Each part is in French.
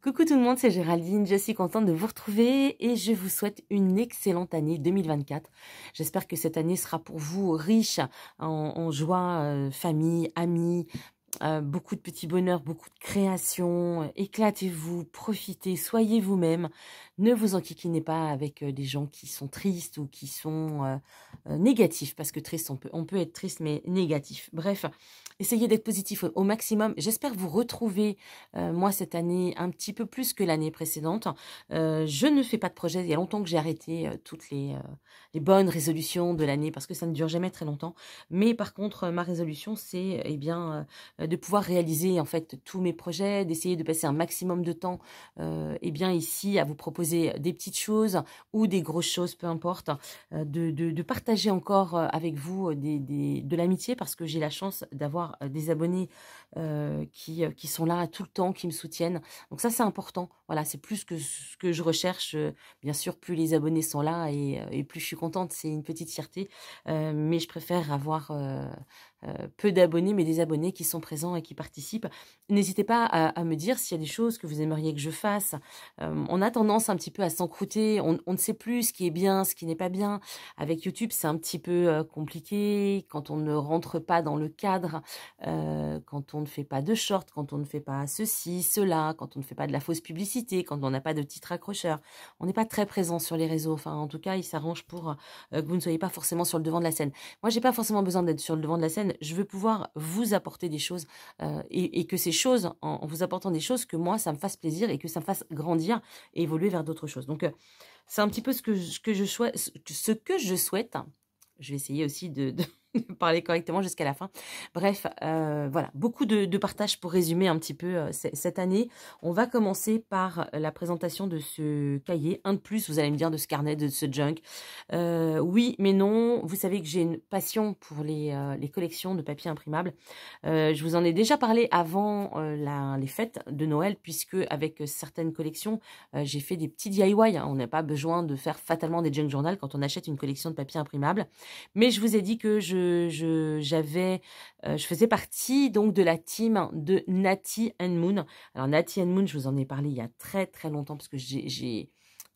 Coucou tout le monde, c'est Géraldine, je suis contente de vous retrouver et je vous souhaite une excellente année 2024. J'espère que cette année sera pour vous riche en joie, famille, amis, beaucoup de petits bonheurs, beaucoup de créations. Éclatez-vous, profitez, soyez vous-même. Ne vous enquiquinez pas avec des gens qui sont tristes ou qui sont négatifs, parce que triste, on peut être triste mais négatif. Bref, essayez d'être positif au maximum. J'espère vous retrouver, moi, cette année, un petit peu plus que l'année précédente. Je ne fais pas de projet. Il y a longtemps que j'ai arrêté toutes les bonnes résolutions de l'année parce que ça ne dure jamais très longtemps. Mais par contre, ma résolution, c'est de pouvoir réaliser en fait tous mes projets, d'essayer de passer un maximum de temps ici à vous proposer des petites choses ou des grosses choses, peu importe, de partager encore avec vous de l'amitié parce que j'ai la chance d'avoir des abonnés qui sont là tout le temps, qui me soutiennent. Donc ça, c'est important. Voilà, c'est plus que ce que je recherche. Bien sûr, plus les abonnés sont là et plus je suis contente. C'est une petite fierté. Mais je préfère avoir peu d'abonnés, mais des abonnés qui sont présents et qui participent. N'hésitez pas à me dire s'il y a des choses que vous aimeriez que je fasse. On a tendance un petit peu à s'encrouter. On ne sait plus ce qui est bien, ce qui n'est pas bien. Avec YouTube, c'est un petit peu compliqué. Quand on ne rentre pas dans le cadre, quand on ne fait pas de short, quand on ne fait pas ceci, cela, quand on ne fait pas de la fausse publicité, quand on n'a pas de titre accrocheur, on n'est pas très présent sur les réseaux. Enfin, en tout cas, il s'arrange pour que vous ne soyez pas forcément sur le devant de la scène. Moi, j'ai pas forcément besoin d'être sur le devant de la scène. Je veux pouvoir vous apporter des choses et que ces choses, en vous apportant des choses, que moi, ça me fasse plaisir et que ça me fasse grandir et évoluer vers d'autres choses. Donc, c'est un petit peu ce que je souhaite. Je vais essayer aussi de parler correctement jusqu'à la fin. Bref, voilà, beaucoup de partage pour résumer un petit peu cette année. On va commencer par la présentation de ce cahier. Un de plus, vous allez me dire, de ce carnet, de ce junk. Oui, mais non. Vous savez que j'ai une passion pour les collections de papier imprimable. Je vous en ai déjà parlé avant les fêtes de Noël, puisque avec certaines collections, j'ai fait des petits DIY. Hein. On n'a pas besoin de faire fatalement des junk journal quand on achète une collection de papier imprimable. Mais je vous ai dit que je faisais partie donc de la team de Natty and Moon. Alors Natty and Moon, je vous en ai parlé il y a très très longtemps parce que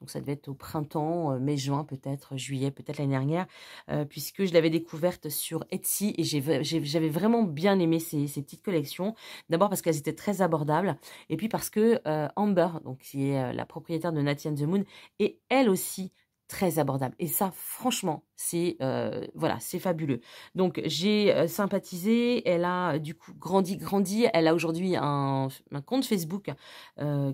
donc ça devait être au printemps, mai-juin peut-être, juillet peut-être l'année dernière, puisque je l'avais découverte sur Etsy et j'avais vraiment bien aimé ces petites collections. D'abord parce qu'elles étaient très abordables et puis parce que Amber, donc qui est la propriétaire de Natty and the Moon, est elle aussi très abordable. Et ça, franchement, c'est voilà, c'est fabuleux. Donc, j'ai sympathisé. Elle a du coup grandi. Elle a aujourd'hui un compte Facebook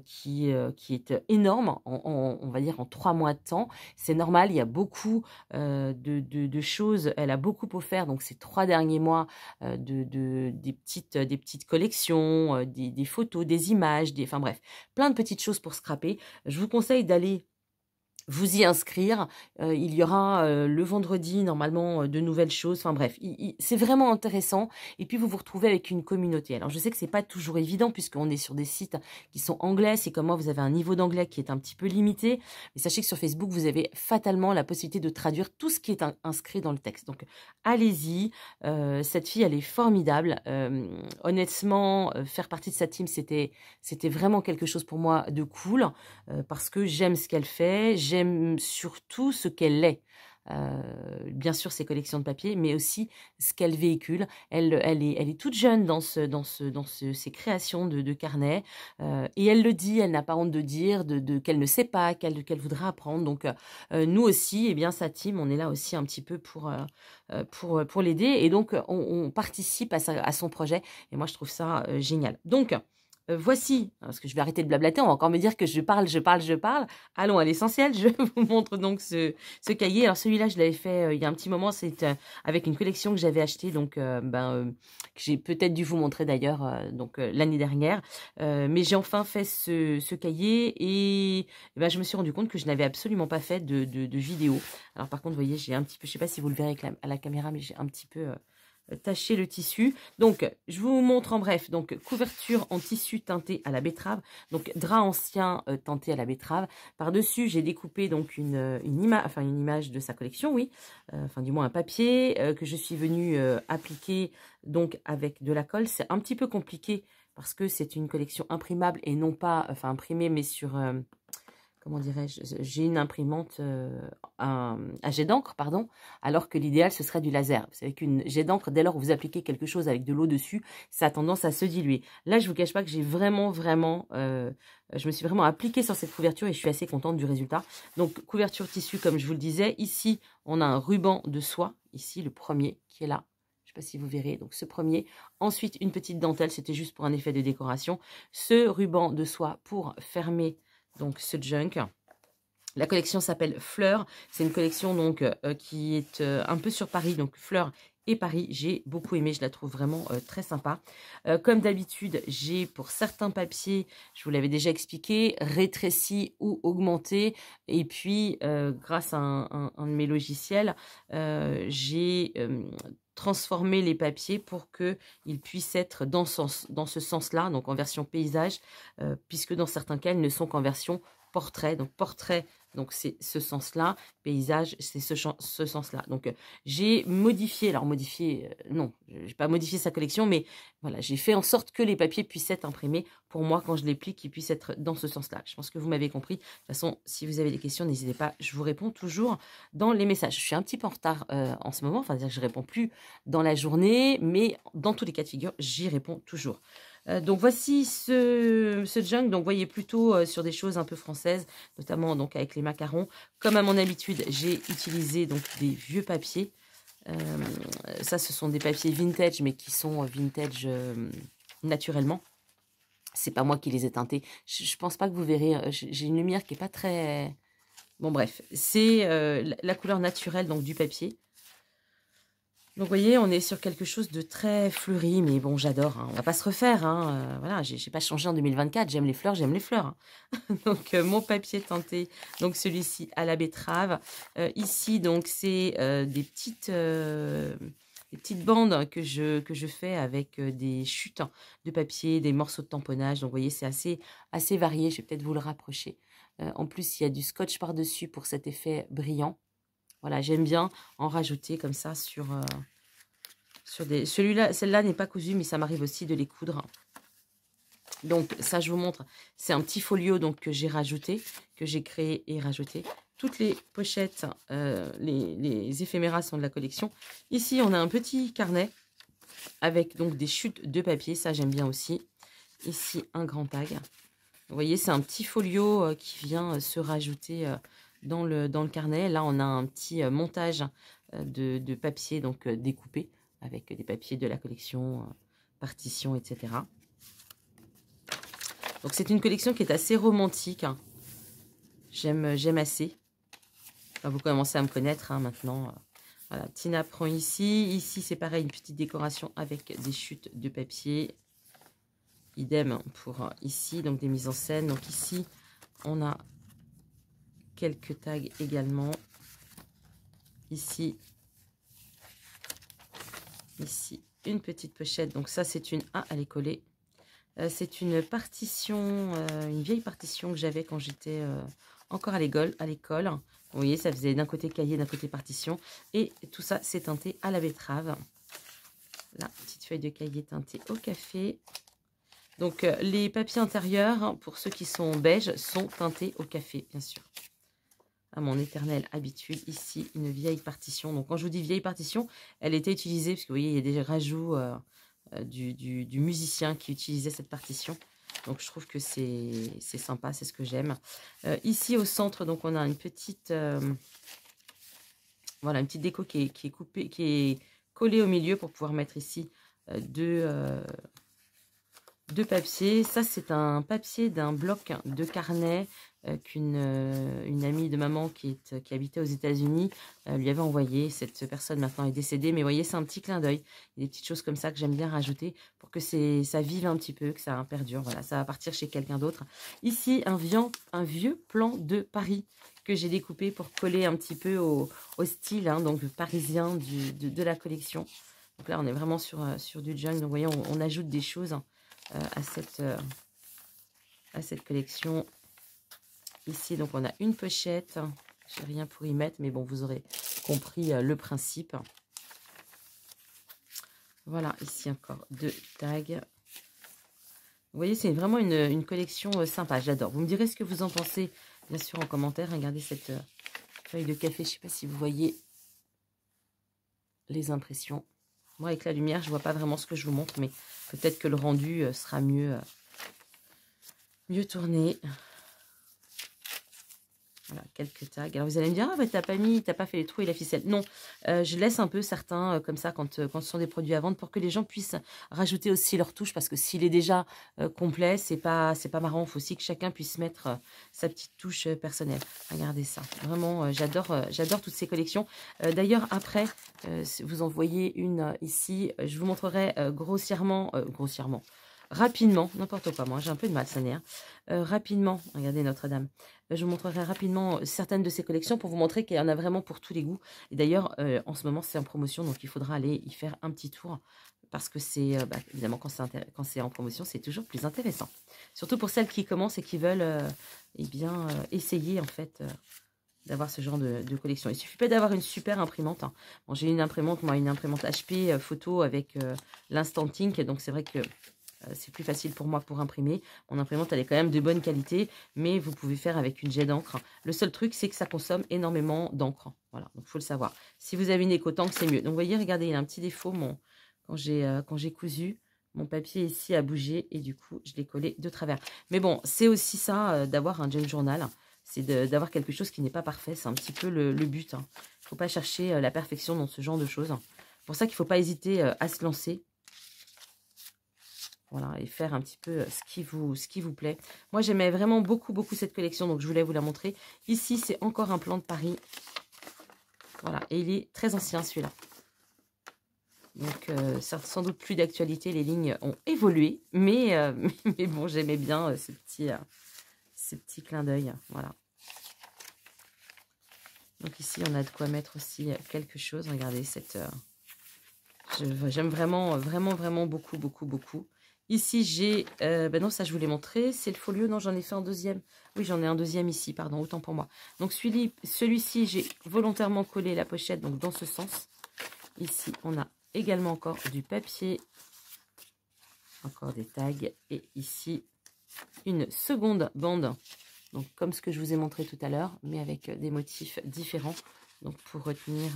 qui est énorme, on va dire en 3 mois de temps. C'est normal, il y a beaucoup de choses. Elle a beaucoup offert, donc ces 3 derniers mois, des petites collections, des photos, des images, enfin bref, plein de petites choses pour scraper. Je vous conseille d'aller vous y inscrire. Il y aura le vendredi normalement de nouvelles choses. Enfin bref, c'est vraiment intéressant. Et puis vous vous retrouvez avec une communauté. Alors je sais que c'est pas toujours évident puisqu'on est sur des sites qui sont anglais. C'est comme moi, vous avez un niveau d'anglais qui est un petit peu limité. Mais sachez que sur Facebook, vous avez fatalement la possibilité de traduire tout ce qui est inscrit dans le texte. Donc allez-y. Cette fille, elle est formidable. Honnêtement, faire partie de sa team, c'était vraiment quelque chose pour moi de cool parce que j'aime ce qu'elle fait. J'aime surtout ce qu'elle est. Bien sûr ses collections de papier, mais aussi ce qu'elle véhicule. Elle est toute jeune dans ces créations de carnets et elle le dit, elle n'a pas honte de dire qu'elle ne sait pas, qu'elle voudrait apprendre. Donc nous aussi, eh bien sa team, on est là aussi un petit peu pour l'aider et donc on participe à son projet et moi je trouve ça génial. Donc voici, parce que je vais arrêter de blablater, on va encore me dire que je parle. Allons à l'essentiel, je vous montre donc ce cahier. Alors celui-là, je l'avais fait il y a un petit moment, c'est avec une collection que j'avais achetée, donc que j'ai peut-être dû vous montrer d'ailleurs l'année dernière. Mais j'ai enfin fait ce cahier et je me suis rendu compte que je n'avais absolument pas fait de vidéo. Alors par contre, vous voyez, j'ai un petit peu, je sais pas si vous le verrez à la caméra, mais j'ai un petit peu tacher le tissu. Donc, je vous montre en bref. Donc, couverture en tissu teinté à la betterave. Donc, drap ancien teinté à la betterave. Par-dessus, j'ai découpé donc une image de sa collection, oui. Enfin, du moins un papier que je suis venue appliquer donc avec de la colle. C'est un petit peu compliqué parce que c'est une collection imprimable et non pas, enfin imprimée, mais sur, comment dirais-je, j'ai une imprimante à jet d'encre, pardon, alors que l'idéal, ce serait du laser. Vous savez qu'une jet d'encre, dès lors où vous appliquez quelque chose avec de l'eau dessus, ça a tendance à se diluer. Là, je vous cache pas que j'ai vraiment, je me suis vraiment appliquée sur cette couverture et je suis assez contente du résultat. Donc, couverture tissu, comme je vous le disais. Ici, on a un ruban de soie, ici, le premier qui est là. Je ne sais pas si vous verrez, donc ce premier. Ensuite, une petite dentelle, c'était juste pour un effet de décoration. Ce ruban de soie pour fermer donc ce junk. La collection s'appelle Fleurs. C'est une collection donc qui est un peu sur Paris, donc Fleurs et Paris. J'ai beaucoup aimé, je la trouve vraiment très sympa. Comme d'habitude, j'ai pour certains papiers, je vous l'avais déjà expliqué, rétréci ou augmenté. Et puis, grâce à un de mes logiciels, j'ai transformé les papiers pour qu'ils puissent être dans ce sens-là, donc en version paysage, puisque dans certains cas, ils ne sont qu'en version portrait. Donc portrait, donc c'est ce sens-là, paysage, c'est ce sens-là. Donc j'ai modifié, alors modifié, non, je n'ai pas modifié sa collection, mais voilà, j'ai fait en sorte que les papiers puissent être imprimés pour moi quand je les plie, qu'ils puissent être dans ce sens-là. Je pense que vous m'avez compris. De toute façon, si vous avez des questions, n'hésitez pas, je vous réponds toujours dans les messages. Je suis un petit peu en retard en ce moment, enfin, je réponds plus dans la journée, mais dans tous les cas de figure, j'y réponds toujours. Donc voici ce junk, donc voyez plutôt sur des choses un peu françaises, notamment donc avec les macarons. Comme à mon habitude, j'ai utilisé donc des vieux papiers. Ça, ce sont des papiers vintage, mais qui sont vintage naturellement. C'est pas moi qui les ai teintés. Je pense pas que vous verrez. J'ai une lumière qui est pas très... Bon bref, c'est la couleur naturelle donc du papier. Donc, vous voyez, on est sur quelque chose de très fleuri, mais bon, j'adore. Hein. On va pas se refaire. Hein. Voilà, j'ai pas changé en 2024. J'aime les fleurs, j'aime les fleurs. Hein. Donc, mon papier teinté, donc celui-ci à la betterave. Ici, donc, c'est des petites bandes que je fais avec des chutes de papier, des morceaux de tamponnage. Donc, vous voyez, c'est assez varié. Je vais peut-être vous le rapprocher. En plus, il y a du scotch par-dessus pour cet effet brillant. Voilà, j'aime bien en rajouter comme ça sur des... Celle-là n'est pas cousue, mais ça m'arrive aussi de les coudre. Donc, ça, je vous montre. C'est un petit folio donc, que j'ai rajouté, que j'ai créé et rajouté. Toutes les pochettes, les éphéméras sont de la collection. Ici, on a un petit carnet avec donc des chutes de papier. Ça, j'aime bien aussi. Ici, un grand tag. Vous voyez, c'est un petit folio qui vient se rajouter dans le carnet. Là, on a un petit montage de papier donc découpé avec des papiers de la collection, partition, etc. Donc, c'est une collection qui est assez romantique. Hein. J'aime assez. Enfin, vous commencez à me connaître hein, maintenant. Voilà, petit napperon ici. Ici, c'est pareil, une petite décoration avec des chutes de papier. Idem pour ici, donc des mises en scène. Donc ici, on a quelques tags également. Ici, une petite pochette. Donc ça, c'est une... Ah, elle est collée. C'est une partition, une vieille partition que j'avais quand j'étais encore à l'école. Vous voyez, ça faisait d'un côté cahier, d'un côté partition. Et tout ça, c'est teinté à la betterave. Là, petite feuille de cahier teintée au café. Donc, les papiers intérieurs, pour ceux qui sont beiges, sont teintés au café, bien sûr. À mon éternelle habitude, ici, une vieille partition. Donc, quand je vous dis vieille partition, elle était utilisée, parce que vous voyez, il y a des rajouts du musicien qui utilisait cette partition. Donc, je trouve que c'est sympa, c'est ce que j'aime. Ici, au centre, donc, on a une petite... voilà, une petite déco qui est coupée, qui est collée au milieu pour pouvoir mettre ici deux papiers. Ça, c'est un papier d'un bloc de carnet qu'une amie de maman qui habitait aux États-Unis lui avait envoyé. Cette personne maintenant est décédée, mais vous voyez, c'est un petit clin d'œil. Il y a des petites choses comme ça que j'aime bien rajouter pour que ça vive un petit peu, que ça perdure. Voilà, ça va partir chez quelqu'un d'autre. Ici, un vieux plan de Paris que j'ai découpé pour coller un petit peu au style hein, donc parisien de la collection. Donc là, on est vraiment sur du junk. Donc, vous voyez, on ajoute des choses hein, à cette collection. Ici, donc, on a une pochette. J'ai rien pour y mettre, mais bon, vous aurez compris le principe. Voilà, ici encore deux tags. Vous voyez, c'est vraiment une collection sympa, j'adore. Vous me direz ce que vous en pensez, bien sûr, en commentaire. Regardez cette feuille de café, je ne sais pas si vous voyez les impressions. Moi, avec la lumière, je ne vois pas vraiment ce que je vous montre, mais peut-être que le rendu sera mieux tourné. Voilà, quelques tags. Alors, vous allez me dire, ah, bah, t'as pas fait les trous et la ficelle. Non, je laisse un peu certains comme ça quand ce sont des produits à vendre pour que les gens puissent rajouter aussi leur touche parce que s'il est déjà complet, c'est pas marrant. Il faut aussi que chacun puisse mettre sa petite touche personnelle. Regardez ça. Vraiment, j'adore toutes ces collections. D'ailleurs, après, si vous en voyez une ici, je vous montrerai grossièrement, rapidement, n'importe quoi, moi j'ai un peu de mal, ça n'est hein. Rapidement, regardez Notre-Dame, je vous montrerai rapidement certaines de ces collections pour vous montrer qu'il y en a vraiment pour tous les goûts. Et d'ailleurs, en ce moment c'est en promotion, donc il faudra aller y faire un petit tour parce que c'est, évidemment, quand c'est en promotion, c'est toujours plus intéressant. Surtout pour celles qui commencent et qui veulent essayer en fait d'avoir ce genre de collection. Il suffit pas d'avoir une super imprimante. Hein. Bon, j'ai une imprimante, moi une imprimante HP photo avec l'Instant Ink, donc c'est vrai que c'est plus facile pour moi pour imprimer. Mon imprimante, elle est quand même de bonne qualité, mais vous pouvez faire avec une jet d'encre. Le seul truc, c'est que ça consomme énormément d'encre. Voilà, donc il faut le savoir. Si vous avez une éco-tank, c'est mieux. Donc, vous voyez, regardez, il y a un petit défaut. Quand j'ai cousu, mon papier ici a bougé et du coup, je l'ai collé de travers. Mais bon, c'est aussi ça, d'avoir un Jane Journal. C'est d'avoir quelque chose qui n'est pas parfait. C'est un petit peu le but. Hein. Il ne faut pas chercher la perfection dans ce genre de choses. C'est pour ça qu'il ne faut pas hésiter à se lancer. Voilà, et faire un petit peu ce qui vous plaît. Moi, j'aimais vraiment beaucoup cette collection, donc je voulais vous la montrer. Ici, c'est encore un plan de Paris. Voilà, et il est très ancien, celui-là. Donc, sans doute plus d'actualité, les lignes ont évolué. Mais bon, j'aimais bien ce petit clin d'œil. Voilà. Donc ici, on a de quoi mettre aussi quelque chose. Regardez, j'aime vraiment beaucoup. Ici, j'ai... non, ça, je vous l'ai montré. C'est le folio. Non, j'en ai fait un deuxième. Oui, j'en ai un deuxième ici. Pardon, autant pour moi. Donc, celui-ci, j'ai volontairement collé la pochette donc dans ce sens. Ici, on a également encore du papier. Encore des tags. Et ici, une seconde bande. Donc, comme ce que je vous ai montré tout à l'heure, mais avec des motifs différents. Donc, pour retenir...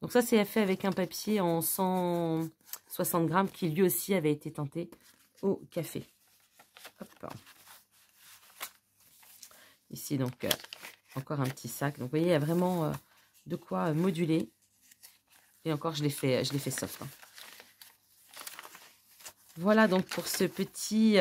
Donc, ça, c'est fait avec un papier en 160 grammes qui, lui aussi, avait été teinté au café. Hop. Ici, donc, encore un petit sac. Donc, vous voyez, il y a vraiment de quoi moduler. Et encore, je l'ai fait soft. Hein. Voilà, donc, pour ce petit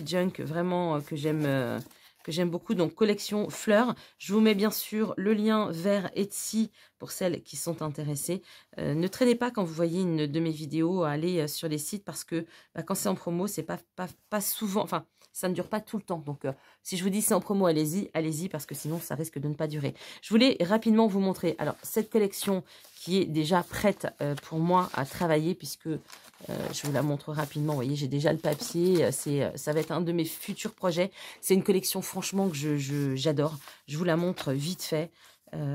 junk, vraiment, que j'aime beaucoup. Donc, collection fleurs. Je vous mets bien sûr le lien vers Etsy pour celles qui sont intéressées. Ne traînez pas quand vous voyez une de mes vidéos à aller sur les sites parce que quand c'est en promo, c'est pas souvent... Enfin, ça ne dure pas tout le temps. Donc, si je vous dis c'est en promo, allez-y parce que sinon, ça risque de ne pas durer. Je voulais rapidement vous montrer. Alors, cette collection qui est déjà prête pour moi à travailler puisque je vous la montre rapidement. Vous voyez, j'ai déjà le papier. Ça va être un de mes futurs projets. C'est une collection franchement que j'adore. Je vous la montre vite fait.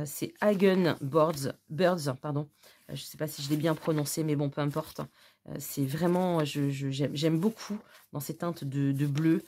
C'est Hagen Birds, pardon. Je ne sais pas si je l'ai bien prononcé, mais bon, peu importe. C'est vraiment, j'aime beaucoup dans ces teintes de bleu.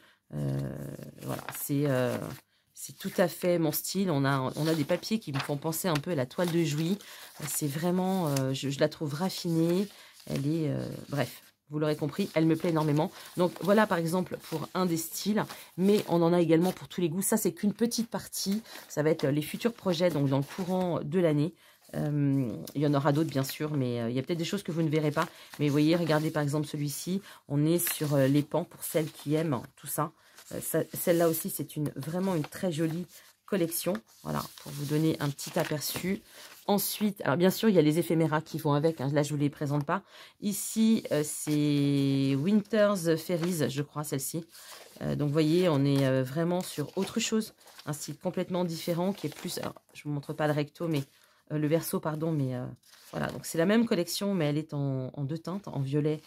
Voilà, c'est tout à fait mon style. On a des papiers qui me font penser un peu à la toile de Jouy. C'est vraiment, je la trouve raffinée. Elle est, bref, vous l'aurez compris, elle me plaît énormément. Donc voilà par exemple pour un des styles, mais on en a également pour tous les goûts. Ça c'est qu'une petite partie, ça va être les futurs projets donc dans le courant de l'année. Il y en aura d'autres bien sûr, mais il y a peut-être des choses que vous ne verrez pas. Mais vous voyez, regardez par exemple celui-ci, on est sur les pans pour celles qui aiment tout ça. Celle-là aussi c'est vraiment une très jolie collection. Voilà, pour vous donner un petit aperçu. Ensuite, alors bien sûr, il y a les éphéméras qui vont avec. Hein, là, je ne vous les présente pas. Ici, c'est Winter's Fairies, je crois, celle-ci. Donc, vous voyez, on est vraiment sur autre chose. Un style complètement différent qui est plus... Alors, je ne vous montre pas le recto, mais le verso, pardon. Mais voilà, donc c'est la même collection, mais elle est en deux teintes, en violet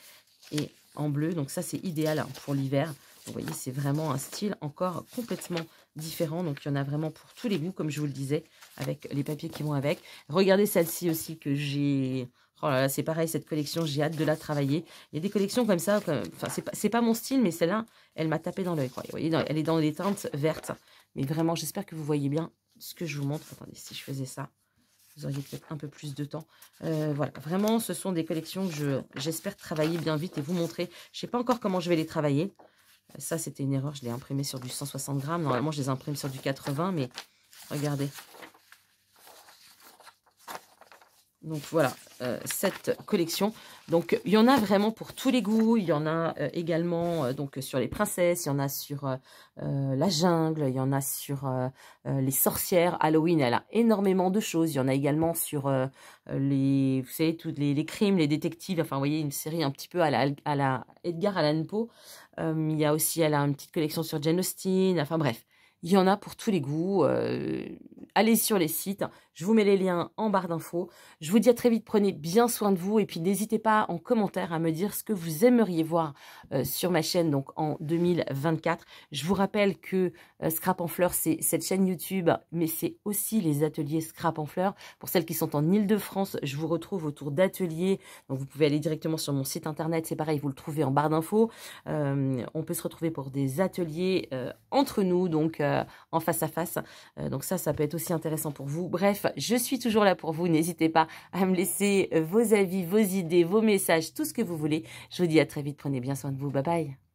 et en bleu. Donc, ça, c'est idéal pour l'hiver. Vous voyez, c'est vraiment un style encore complètement différent. Donc, il y en a vraiment pour tous les goûts, comme je vous le disais, avec les papiers qui vont avec. Regardez celle-ci aussi que j'ai Oh là là, c'est pareil, cette collection, j'ai hâte de la travailler. Il y a des collections comme ça, enfin, c'est pas mon style, mais celle-là, elle m'a tapé dans l'œil. Vous voyez, elle est dans les teintes vertes. Mais vraiment, j'espère que vous voyez bien ce que je vous montre. Attendez, si je faisais ça, vous auriez peut-être un peu plus de temps. Voilà, vraiment, ce sont des collections que j'espère travailler bien vite et vous montrer. Je ne sais pas encore comment je vais les travailler. Ça, c'était une erreur, je l'ai imprimé sur du 160 grammes. Normalement, je les imprime sur du 80, mais regardez. Donc voilà, cette collection. Donc il y en a vraiment pour tous les goûts. Il y en a également donc sur les princesses, il y en a sur la jungle, il y en a sur les sorcières. Halloween, elle a énormément de choses. Il y en a également sur les, vous savez, tous les crimes, les détectives. Enfin, vous voyez, une série un petit peu à la Edgar Allan Poe. Il y a aussi, elle a une petite collection sur Jane Austen. Enfin bref. Il y en a pour tous les goûts. Allez sur les sites. Je vous mets les liens en barre d'infos. Je vous dis à très vite. Prenez bien soin de vous. Et puis, n'hésitez pas en commentaire à me dire ce que vous aimeriez voir sur ma chaîne donc en 2024. Je vous rappelle que Scrap en Fleurs, c'est cette chaîne YouTube, mais c'est aussi les ateliers Scrap en Fleurs. Pour celles qui sont en Île-de-France, je vous retrouve autour d'ateliers. Donc, vous pouvez aller directement sur mon site internet. C'est pareil, vous le trouvez en barre d'infos. On peut se retrouver pour des ateliers entre nous, donc en face à face. Donc ça peut être aussi intéressant pour vous. Bref, je suis toujours là pour vous. N'hésitez pas à me laisser vos avis, vos idées, vos messages, tout ce que vous voulez. Je vous dis à très vite. Prenez bien soin de vous. Bye bye.